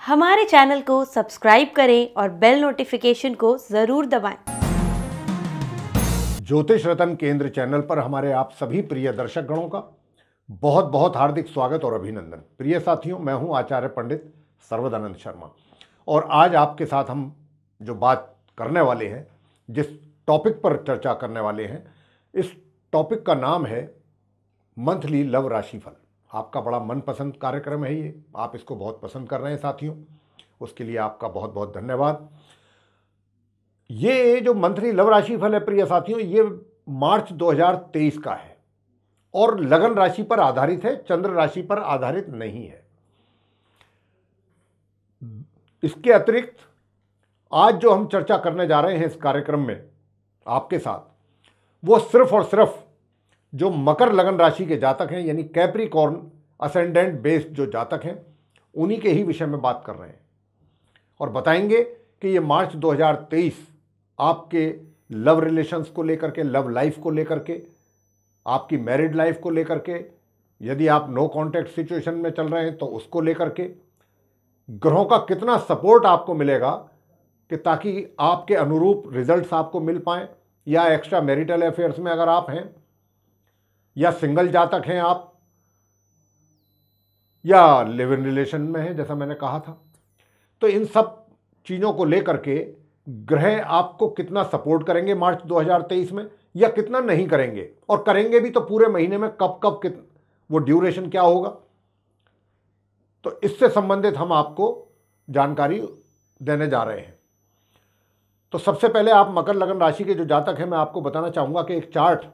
हमारे चैनल को सब्सक्राइब करें और बेल नोटिफिकेशन को जरूर दबाएं। ज्योतिष रतन केंद्र चैनल पर हमारे आप सभी प्रिय दर्शक गणों का बहुत बहुत हार्दिक स्वागत और अभिनंदन। प्रिय साथियों, मैं हूं आचार्य पंडित सर्वदानंद शर्मा और आज आपके साथ हम जो बात करने वाले हैं, जिस टॉपिक पर चर्चा करने वाले हैं, इस टॉपिक का नाम है मंथली लव राशिफल। आपका बड़ा मनपसंद कार्यक्रम है ये, आप इसको बहुत पसंद कर रहे हैं साथियों, उसके लिए आपका बहुत बहुत धन्यवाद। ये जो मंथली लव राशिफल है प्रिय साथियों, ये मार्च 2023 का है और लगन राशि पर आधारित है, चंद्र राशि पर आधारित नहीं है। इसके अतिरिक्त आज जो हम चर्चा करने जा रहे हैं इस कार्यक्रम में आपके साथ, वो सिर्फ और सिर्फ जो मकर लगन राशि के जातक हैं, यानी कैप्रिकॉर्न असेंडेंट बेस्ड जो जातक हैं, उन्हीं के ही विषय में बात कर रहे हैं और बताएंगे कि ये मार्च 2023 आपके लव रिलेशंस को लेकर के, लव लाइफ को लेकर के, आपकी मैरिड लाइफ को लेकर के, यदि आप नो कॉन्टैक्ट सिचुएशन में चल रहे हैं तो उसको लेकर के, ग्रहों का कितना सपोर्ट आपको मिलेगा कि ताकि आपके अनुरूप रिजल्ट्स आपको मिल पाएं, या एक्स्ट्रा मैरिटल अफेयर्स में अगर आप हैं, या सिंगल जातक हैं आप, या लिव इन रिलेशन में हैं जैसा मैंने कहा था, तो इन सब चीज़ों को लेकर के ग्रह आपको कितना सपोर्ट करेंगे मार्च 2023 में, या कितना नहीं करेंगे, और करेंगे भी तो पूरे महीने में कब कब वो ड्यूरेशन क्या होगा, तो इससे संबंधित हम आपको जानकारी देने जा रहे हैं। तो सबसे पहले आप मकर लगन राशि के जो जातक हैं, मैं आपको बताना चाहूँगा कि एक चार्ट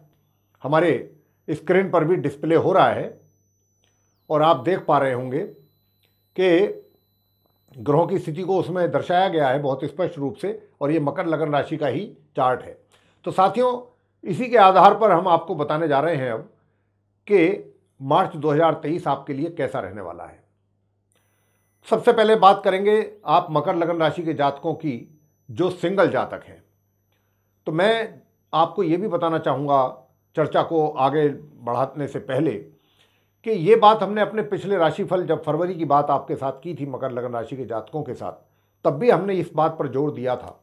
हमारे स्क्रीन पर भी डिस्प्ले हो रहा है और आप देख पा रहे होंगे कि ग्रहों की स्थिति को उसमें दर्शाया गया है बहुत स्पष्ट रूप से, और ये मकर लगन राशि का ही चार्ट है। तो साथियों, इसी के आधार पर हम आपको बताने जा रहे हैं अब कि मार्च 2023 आपके लिए कैसा रहने वाला है। सबसे पहले बात करेंगे आप मकर लगन राशि के जातकों की जो सिंगल जातक हैं। तो मैं आपको ये भी बताना चाहूँगा चर्चा को आगे बढ़ाने से पहले कि ये बात हमने अपने पिछले राशिफल, जब फरवरी की बात आपके साथ की थी मकर लगन राशि के जातकों के साथ, तब भी हमने इस बात पर जोर दिया था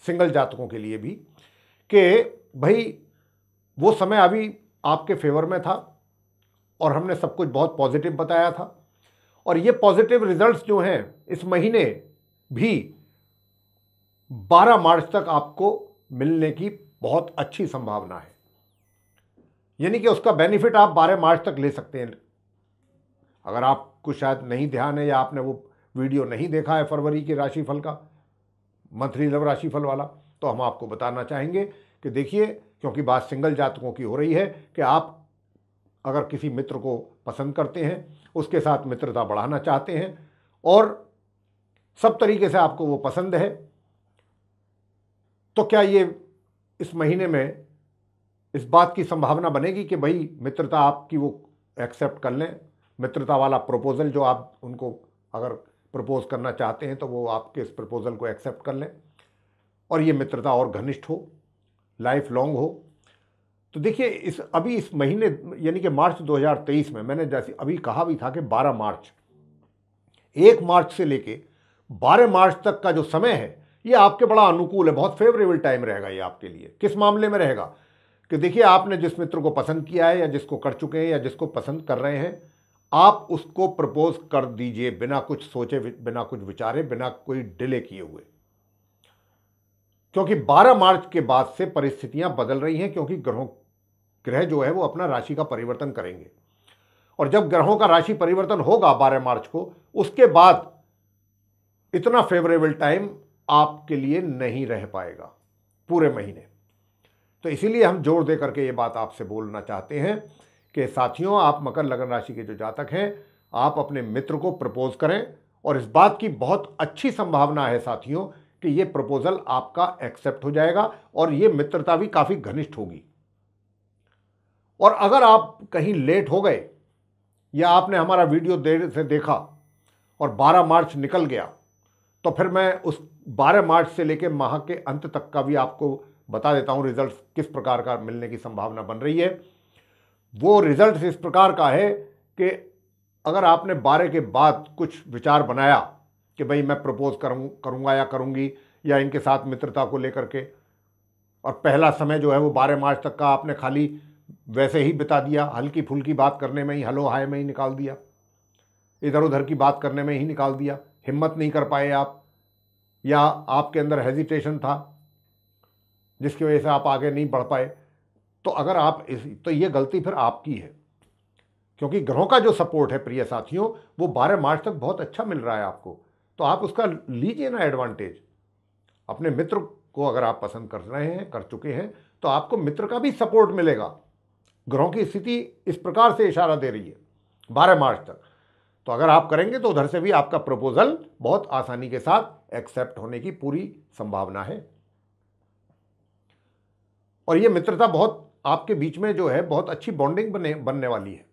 सिंगल जातकों के लिए भी कि भाई वो समय अभी आपके फेवर में था और हमने सब कुछ बहुत पॉजिटिव बताया था, और ये पॉजिटिव रिजल्ट्स जो हैं इस महीने भी 12 मार्च तक आपको मिलने की बहुत अच्छी संभावना है। यानी कि उसका बेनिफिट आप 12 मार्च तक ले सकते हैं। अगर आपको शायद नहीं ध्यान है या आपने वो वीडियो नहीं देखा है फरवरी के राशिफल का, मंथली लव राशिफल वाला, तो हम आपको बताना चाहेंगे कि देखिए, क्योंकि बात सिंगल जातकों की हो रही है कि आप अगर किसी मित्र को पसंद करते हैं, उसके साथ मित्रता बढ़ाना चाहते हैं और सब तरीके से आपको वो पसंद है, तो क्या ये इस महीने में इस बात की संभावना बनेगी कि भाई मित्रता आपकी वो एक्सेप्ट कर लें, मित्रता वाला प्रपोजल जो आप उनको अगर प्रपोज करना चाहते हैं तो वो आपके इस प्रपोजल को एक्सेप्ट कर लें और ये मित्रता और घनिष्ठ हो, लाइफ लॉन्ग हो। तो देखिए, अभी इस महीने यानी कि मार्च 2023 में मैंने जैसे अभी कहा भी था कि 12 मार्च, 1 मार्च से लेके 12 मार्च तक का जो समय है ये आपके बड़ा अनुकूल है, बहुत फेवरेबल टाइम रहेगा ये आपके लिए। किस मामले में रहेगा कि देखिए, आपने जिस मित्र को पसंद किया है या जिसको कर चुके हैं या जिसको पसंद कर रहे हैं, आप उसको प्रपोज कर दीजिए बिना कुछ सोचे, बिना कुछ विचारे, बिना कोई डिले किए हुए, क्योंकि 12 मार्च के बाद से परिस्थितियां बदल रही हैं, क्योंकि ग्रह जो है वो अपना राशि का परिवर्तन करेंगे, और जब ग्रहों का राशि परिवर्तन होगा 12 मार्च को, उसके बाद इतना फेवरेबल टाइम आपके लिए नहीं रह पाएगा पूरे महीने। तो इसीलिए हम जोर दे करके ये बात आपसे बोलना चाहते हैं कि साथियों, आप मकर लगन राशि के जो जातक हैं, आप अपने मित्र को प्रपोज करें, और इस बात की बहुत अच्छी संभावना है साथियों कि ये प्रपोजल आपका एक्सेप्ट हो जाएगा और ये मित्रता भी काफ़ी घनिष्ठ होगी। और अगर आप कहीं लेट हो गए या आपने हमारा वीडियो देर से देखा और 12 मार्च निकल गया, तो फिर मैं उस 12 मार्च से लेकर माह के अंत तक का भी आपको बता देता हूं रिजल्ट किस प्रकार का मिलने की संभावना बन रही है। वो रिजल्ट इस प्रकार का है कि अगर आपने 12 के बाद कुछ विचार बनाया कि भाई मैं प्रपोज करूँगा या करूँगी, या इनके साथ मित्रता को लेकर के। और पहला समय जो है वो 12 मार्च तक का आपने खाली वैसे ही बिता दिया, हल्की फुल्की बात करने में ही, हलो हाय में ही निकाल दिया, इधर उधर की बात करने में ही निकाल दिया। हिम्मत नहीं कर पाए आप, या आपके अंदर हेजिटेशन था जिसकी वजह से आप आगे नहीं बढ़ पाए। तो अगर आप तो ये गलती फिर आपकी है, क्योंकि ग्रहों का जो सपोर्ट है प्रिय साथियों, वो 12 मार्च तक बहुत अच्छा मिल रहा है आपको। तो आप उसका लीजिए ना एडवांटेज। अपने मित्र को अगर आप पसंद कर रहे हैं, कर चुके हैं, तो आपको मित्र का भी सपोर्ट मिलेगा। ग्रहों की स्थिति इस प्रकार से इशारा दे रही है 12 मार्च तक। तो अगर आप करेंगे तो उधर से भी आपका प्रपोजल बहुत आसानी के साथ एक्सेप्ट होने की पूरी संभावना है। और ये मित्रता बहुत आपके बीच में जो है बहुत अच्छी बॉन्डिंग बनने वाली है।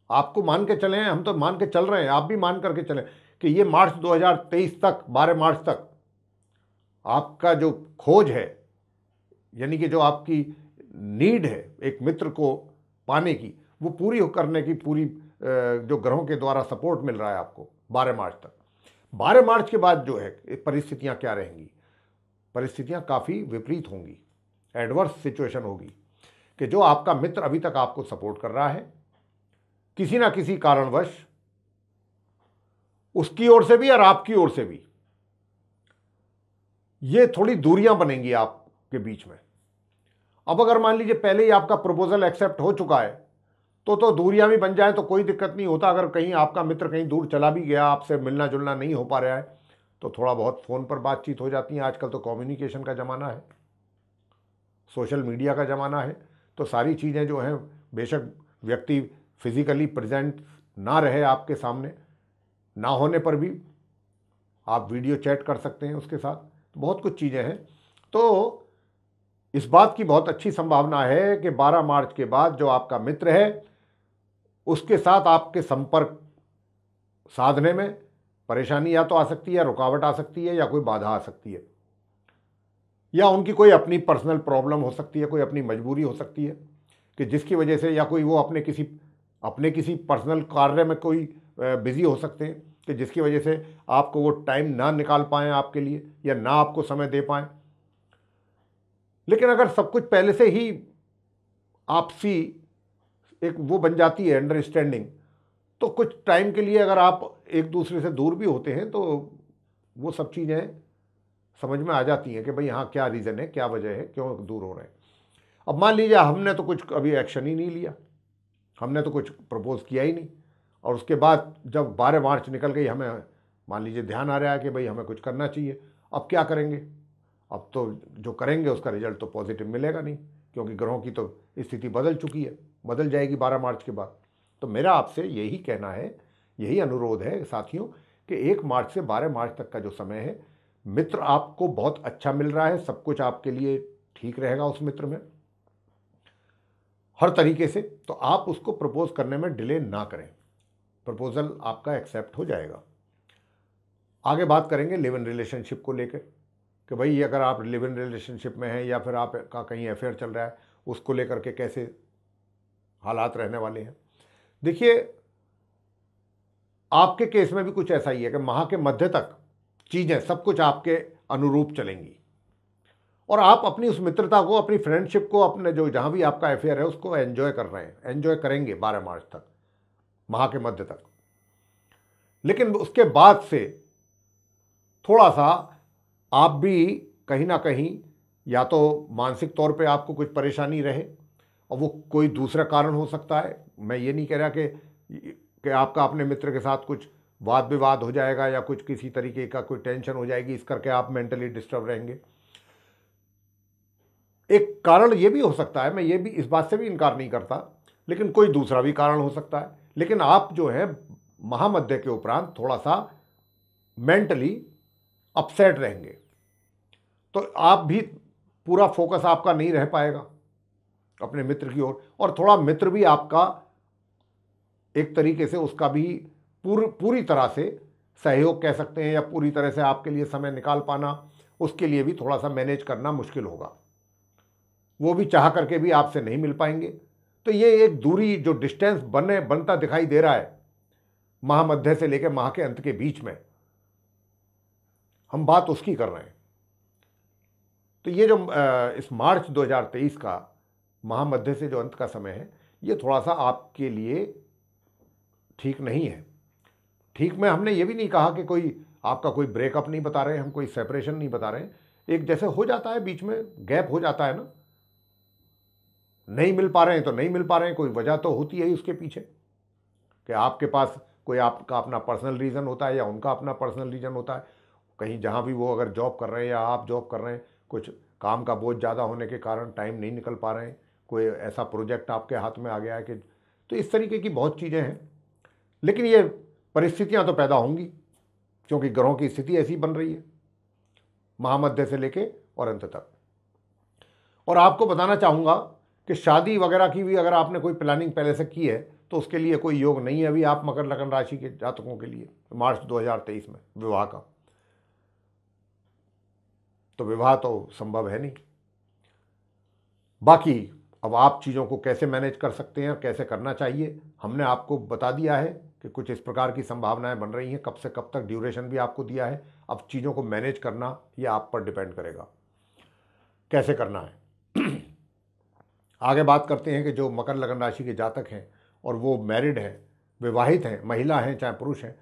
आपको मान के चले हैं, हम तो मान के चल रहे हैं, आप भी मान करके चलें कि ये मार्च 2023 तक, 12 मार्च तक आपका जो खोज है, यानी कि जो आपकी नीड है एक मित्र को पाने की, वो पूरी करने की पूरी जो ग्रहों के द्वारा सपोर्ट मिल रहा है आपको 12 मार्च तक। 12 मार्च के बाद जो है परिस्थितियां क्या रहेंगी? परिस्थितियां काफ़ी विपरीत होंगी, एडवर्स सिचुएशन होगी कि जो आपका मित्र अभी तक आपको सपोर्ट कर रहा है, किसी ना किसी कारणवश उसकी ओर से भी और आपकी ओर से भी ये थोड़ी दूरियां बनेंगी आपके बीच में। अब अगर मान लीजिए पहले ही आपका प्रपोजल एक्सेप्ट हो चुका है तो दूरियां भी बन जाए तो कोई दिक्कत नहीं होता। अगर कहीं आपका मित्र कहीं दूर चला भी गया, आपसे मिलना जुलना नहीं हो पा रहा है, तो थोड़ा बहुत फ़ोन पर बातचीत हो जाती है। आजकल तो कम्युनिकेशन का ज़माना है, सोशल मीडिया का ज़माना है, तो सारी चीज़ें जो हैं, बेशक व्यक्ति फिजिकली प्रेजेंट ना रहे आपके सामने, ना होने पर भी आप वीडियो चैट कर सकते हैं उसके साथ, तो बहुत कुछ चीज़ें हैं। तो इस बात की बहुत अच्छी संभावना है कि 12 मार्च के बाद जो आपका मित्र है उसके साथ आपके संपर्क साधने में परेशानी या तो आ सकती है, रुकावट आ सकती है, या कोई बाधा आ सकती है, या उनकी कोई अपनी पर्सनल प्रॉब्लम हो सकती है, कोई अपनी मजबूरी हो सकती है कि जिसकी वजह से, या कोई वो अपने किसी पर्सनल कार्य में कोई बिजी हो सकते हैं कि जिसकी वजह से आपको वो टाइम ना निकाल पाएँ आपके लिए, या ना आपको समय दे पाएँ। लेकिन अगर सब कुछ पहले से ही आपसी एक वो बन जाती है अंडरस्टैंडिंग, तो कुछ टाइम के लिए अगर आप एक दूसरे से दूर भी होते हैं तो वो सब चीज़ें समझ में आ जाती हैं कि भाई हाँ क्या रीज़न है, क्या वजह है, क्यों दूर हो रहे हैं। अब मान लीजिए हमने तो कुछ अभी एक्शन ही नहीं लिया, हमने तो कुछ प्रपोज किया ही नहीं, और उसके बाद जब 12 मार्च निकल गई, हमें मान लीजिए ध्यान आ रहा है कि भाई हमें कुछ करना चाहिए। अब क्या करेंगे? अब तो जो करेंगे उसका रिजल्ट तो पॉजिटिव मिलेगा नहीं, क्योंकि ग्रहों की तो स्थिति बदल चुकी है, बदल जाएगी 12 मार्च के बाद। तो मेरा आपसे यही कहना है, यही अनुरोध है साथियों, कि 1 मार्च से 12 मार्च तक का जो समय है, मित्र आपको बहुत अच्छा मिल रहा है, सब कुछ आपके लिए ठीक रहेगा उस मित्र में हर तरीके से। तो आप उसको प्रपोज करने में डिले ना करें, प्रपोजल आपका एक्सेप्ट हो जाएगा। आगे बात करेंगे लिव इन रिलेशनशिप को लेकर कि भाई अगर आप लिव इन रिलेशनशिप में हैं, या फिर आपका कहीं अफेयर चल रहा है, उसको लेकर के कैसे हालात रहने वाले हैं। देखिए, आपके केस में भी कुछ ऐसा ही है कि माह के मध्य तक चीज़ें सब कुछ आपके अनुरूप चलेंगी, और आप अपनी उस मित्रता को, अपनी फ्रेंडशिप को, अपने जो जहाँ भी आपका अफेयर है उसको एंजॉय कर रहे हैं, एंजॉय करेंगे 12 मार्च तक, माह के मध्य तक। लेकिन उसके बाद से थोड़ा सा आप भी कहीं ना कहीं, या तो मानसिक तौर पे आपको कुछ परेशानी रहे, और वो कोई दूसरा कारण हो सकता है। मैं ये नहीं कह रहा कि आपका अपने मित्र के साथ कुछ वाद विवाद हो जाएगा, या कुछ किसी तरीके का कोई टेंशन हो जाएगी, इस करके आप मेंटली डिस्टर्ब रहेंगे। एक कारण ये भी हो सकता है, मैं ये भी इस बात से भी इनकार नहीं करता, लेकिन कोई दूसरा भी कारण हो सकता है। लेकिन आप जो है महामध्य के उपरांत थोड़ा सा मेंटली अपसेट रहेंगे, तो आप भी पूरा फोकस आपका नहीं रह पाएगा अपने मित्र की ओर, और थोड़ा मित्र भी आपका एक तरीके से उसका भी पूरी तरह से सहयोग कह सकते हैं, या पूरी तरह से आपके लिए समय निकाल पाना, उसके लिए भी थोड़ा सा मैनेज करना मुश्किल होगा। वो भी चाह करके भी आपसे नहीं मिल पाएंगे। तो ये एक दूरी, जो डिस्टेंस बनता दिखाई दे रहा है माह मध्य से लेकर माह के अंत के बीच में, हम बात उसकी कर रहे हैं। तो ये जो इस मार्च 2023 का महामध्य से जो अंत का समय है, ये थोड़ा सा आपके लिए ठीक नहीं है। ठीक में हमने ये भी नहीं कहा कि कोई आपका कोई ब्रेकअप नहीं बता रहे हैं, हम कोई सेपरेशन नहीं बता रहे हैं। एक जैसे हो जाता है, बीच में गैप हो जाता है ना, नहीं मिल पा रहे हैं तो नहीं मिल पा रहे हैं, कोई वजह तो होती है उसके पीछे कि आपके पास कोई आपका अपना पर्सनल रीज़न होता है या उनका अपना पर्सनल रीज़न होता है। कहीं जहाँ भी वो अगर जॉब कर रहे हैं या आप जॉब कर रहे हैं, कुछ काम का बोझ ज़्यादा होने के कारण टाइम नहीं निकल पा रहे हैं, कोई ऐसा प्रोजेक्ट आपके हाथ में आ गया है कि, तो इस तरीके की बहुत चीज़ें हैं। लेकिन ये परिस्थितियाँ तो पैदा होंगी, क्योंकि ग्रहों की स्थिति ऐसी बन रही है महामध्य से लेके और अंत तक। और आपको बताना चाहूँगा कि शादी वगैरह की भी अगर आपने कोई प्लानिंग पहले से की है तो उसके लिए कोई योग नहीं है अभी आप मकर लगन राशि के जातकों के लिए मार्च 2023 में विवाह का। तो विवाह तो संभव है नहीं। बाकी अब आप चीज़ों को कैसे मैनेज कर सकते हैं, कैसे करना चाहिए, हमने आपको बता दिया है कि कुछ इस प्रकार की संभावनाएं बन रही हैं। कब से कब तक ड्यूरेशन भी आपको दिया है। अब चीज़ों को मैनेज करना ये आप पर डिपेंड करेगा कैसे करना है। आगे बात करते हैं कि जो मकर लगन राशि के जातक हैं और वो मैरिड हैं, विवाहित हैं, महिला हैं चाहे पुरुष हैं,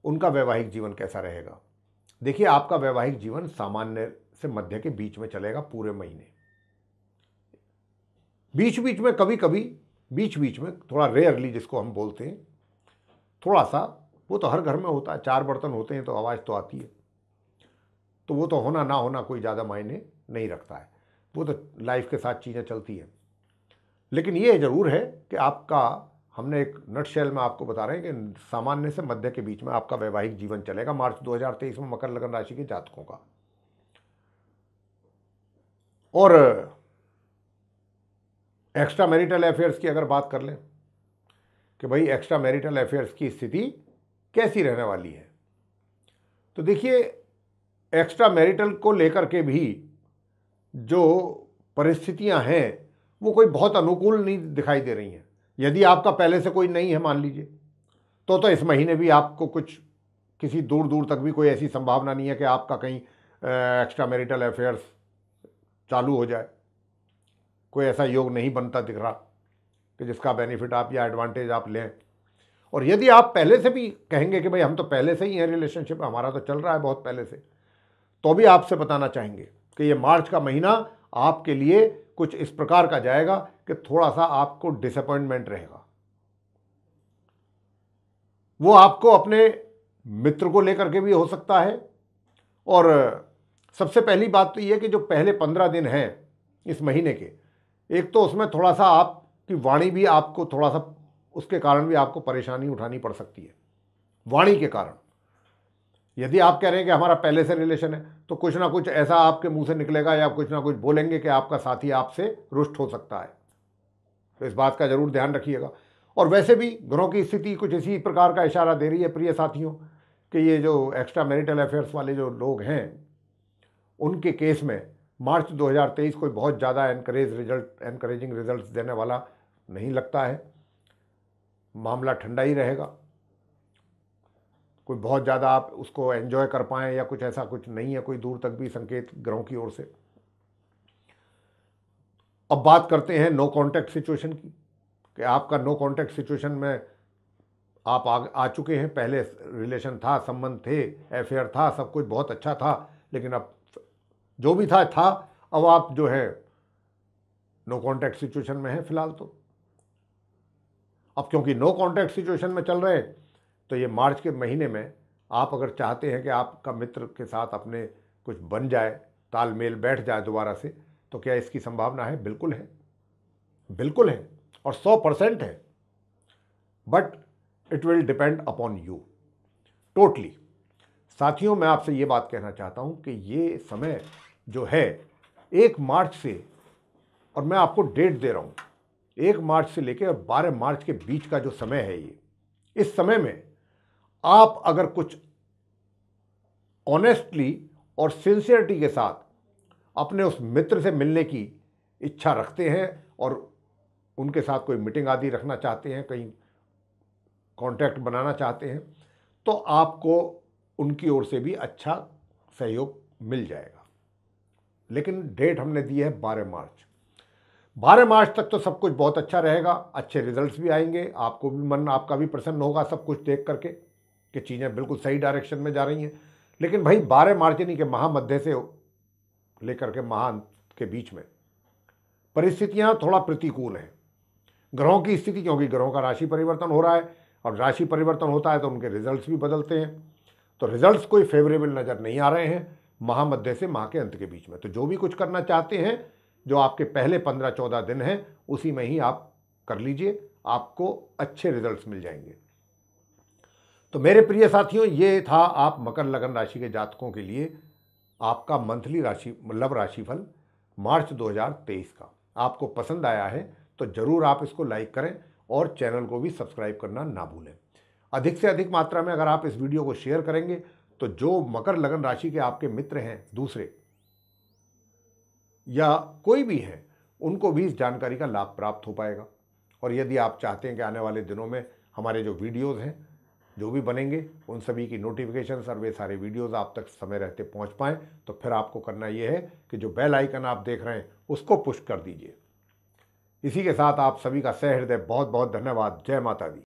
उनका वैवाहिक जीवन कैसा रहेगा। देखिए, आपका वैवाहिक जीवन सामान्य से मध्य के बीच में चलेगा पूरे महीने। बीच बीच में कभी कभी बीच बीच में थोड़ा रेयरली जिसको हम बोलते हैं, थोड़ा सा, वो तो हर घर में होता है, 4 बर्तन होते हैं तो आवाज़ तो आती है, तो वो तो होना ना होना कोई ज़्यादा मायने नहीं रखता है, वो तो लाइफ के साथ चीज़ें चलती हैं। लेकिन ये ज़रूर है कि आपका, हमने एक नटशेल में आपको बता रहे हैं कि सामान्य से मध्य के बीच में आपका वैवाहिक जीवन चलेगा मार्च 2023 में मकर लगन राशि के जातकों का। और एक्स्ट्रा मैरिटल अफेयर्स की अगर बात कर लें कि भाई एक्स्ट्रा मैरिटल अफेयर्स की स्थिति कैसी रहने वाली है, तो देखिए, एक्स्ट्रा मैरिटल को लेकर के भी जो परिस्थितियां हैं वो कोई बहुत अनुकूल नहीं दिखाई दे रही हैं। यदि आपका पहले से कोई नहीं है मान लीजिए, तो इस महीने भी आपको कुछ किसी दूर दूर तक भी कोई ऐसी संभावना नहीं है कि आपका कहीं एक्स्ट्रा मैरिटल अफेयर्स चालू हो जाए। कोई ऐसा योग नहीं बनता दिख रहा कि जिसका बेनिफिट आप या एडवांटेज आप लें। और यदि आप पहले से भी कहेंगे कि भाई हम तो पहले से ही हैं रिलेशनशिप, हमारा तो चल रहा है बहुत पहले से, तो भी आपसे बताना चाहेंगे कि ये मार्च का महीना आपके लिए कुछ इस प्रकार का जाएगा कि थोड़ा सा आपको डिसअपॉइंटमेंट रहेगा। वो आपको अपने मित्र को लेकर के भी हो सकता है। और सबसे पहली बात तो ये कि जो पहले 15 दिन हैं इस महीने के, एक तो उसमें थोड़ा सा आपकी वाणी भी आपको थोड़ा सा, उसके कारण भी आपको परेशानी उठानी पड़ सकती है वाणी के कारण। यदि आप कह रहे हैं कि हमारा पहले से रिलेशन है, तो कुछ ना कुछ ऐसा आपके मुंह से निकलेगा या कुछ ना कुछ बोलेंगे कि आपका साथी आपसे रुष्ट हो सकता है। तो इस बात का जरूर ध्यान रखिएगा। और वैसे भी ग्रहों की स्थिति कुछ इसी प्रकार का इशारा दे रही है प्रिय साथियों कि ये जो एक्स्ट्रा मैरिटल अफेयर्स वाले जो लोग हैं, उनके केस में मार्च 2023 कोई बहुत ज़्यादा एनकरेजिंग रिजल्ट्स देने वाला नहीं लगता है। मामला ठंडा ही रहेगा, कोई बहुत ज़्यादा आप उसको एंजॉय कर पाएँ या कुछ ऐसा कुछ नहीं है, कोई दूर तक भी संकेत ग्रहों की ओर से। अब बात करते हैं नो कॉन्टैक्ट सिचुएशन की कि आपका नो कॉन्टैक्ट सिचुएशन में आप आ चुके हैं। पहले रिलेशन था, संबंध थे, अफेयर था, सब कुछ बहुत अच्छा था, लेकिन अब जो भी था अब आप जो है नो कॉन्टैक्ट सिचुएशन में है फिलहाल। तो अब क्योंकि नो कॉन्टैक्ट सिचुएशन में चल रहे, तो ये मार्च के महीने में आप अगर चाहते हैं कि आपका मित्र के साथ अपने कुछ बन जाए, तालमेल बैठ जाए दोबारा से, तो क्या इसकी संभावना है? बिल्कुल है, बिल्कुल है और 100% है। But it will depend upon you totally. साथियों, मैं आपसे ये बात कहना चाहता हूँ कि ये समय जो है 1 मार्च से, और मैं आपको डेट दे रहा हूँ, 1 मार्च से लेकर 12 मार्च के बीच का जो समय है, ये इस समय में आप अगर कुछ ऑनेस्टली और सिंसियरिटी के साथ अपने उस मित्र से मिलने की इच्छा रखते हैं और उनके साथ कोई मीटिंग आदि रखना चाहते हैं, कहीं कांटेक्ट बनाना चाहते हैं, तो आपको उनकी ओर से भी अच्छा सहयोग मिल जाएगा। लेकिन डेट हमने दी है 12 मार्च। 12 मार्च तक तो सब कुछ बहुत अच्छा रहेगा, अच्छे रिजल्ट्स भी आएंगे, आपको भी मन आपका भी प्रसन्न होगा सब कुछ देख करके कि चीज़ें बिल्कुल सही डायरेक्शन में जा रही हैं। लेकिन भाई 12 मार्च यानी कि महामध्य से लेकर के महाअंत के बीच में परिस्थितियां थोड़ा प्रतिकूल हैं ग्रहों की स्थिति, क्योंकि ग्रहों का राशि परिवर्तन हो रहा है और राशि परिवर्तन होता है तो उनके रिजल्ट्स भी बदलते हैं। तो रिजल्ट्स कोई फेवरेबल नज़र नहीं आ रहे हैं महामध्य से माह के अंत के बीच में। तो जो भी कुछ करना चाहते हैं, जो आपके पहले 15-14 दिन हैं उसी में ही आप कर लीजिए, आपको अच्छे रिजल्ट्स मिल जाएंगे। तो मेरे प्रिय साथियों, ये था आप मकर लगन राशि के जातकों के लिए आपका मंथली राशि मतलब राशिफल मार्च 2023 का। आपको पसंद आया है तो ज़रूर आप इसको लाइक करें और चैनल को भी सब्सक्राइब करना ना भूलें। अधिक से अधिक मात्रा में अगर आप इस वीडियो को शेयर करेंगे तो जो मकर लगन राशि के आपके मित्र हैं दूसरे या कोई भी हैं, उनको भी इस जानकारी का लाभ प्राप्त हो पाएगा। और यदि आप चाहते हैं कि आने वाले दिनों में हमारे जो वीडियोज़ हैं जो भी बनेंगे उन सभी की नोटिफिकेशन और वे सारे वीडियोज़ आप तक समय रहते पहुंच पाएँ, तो फिर आपको करना ये है कि जो बेल आइकन आप देख रहे हैं उसको पुश कर दीजिए। इसी के साथ आप सभी का सहृदय बहुत बहुत धन्यवाद। जय माता दी।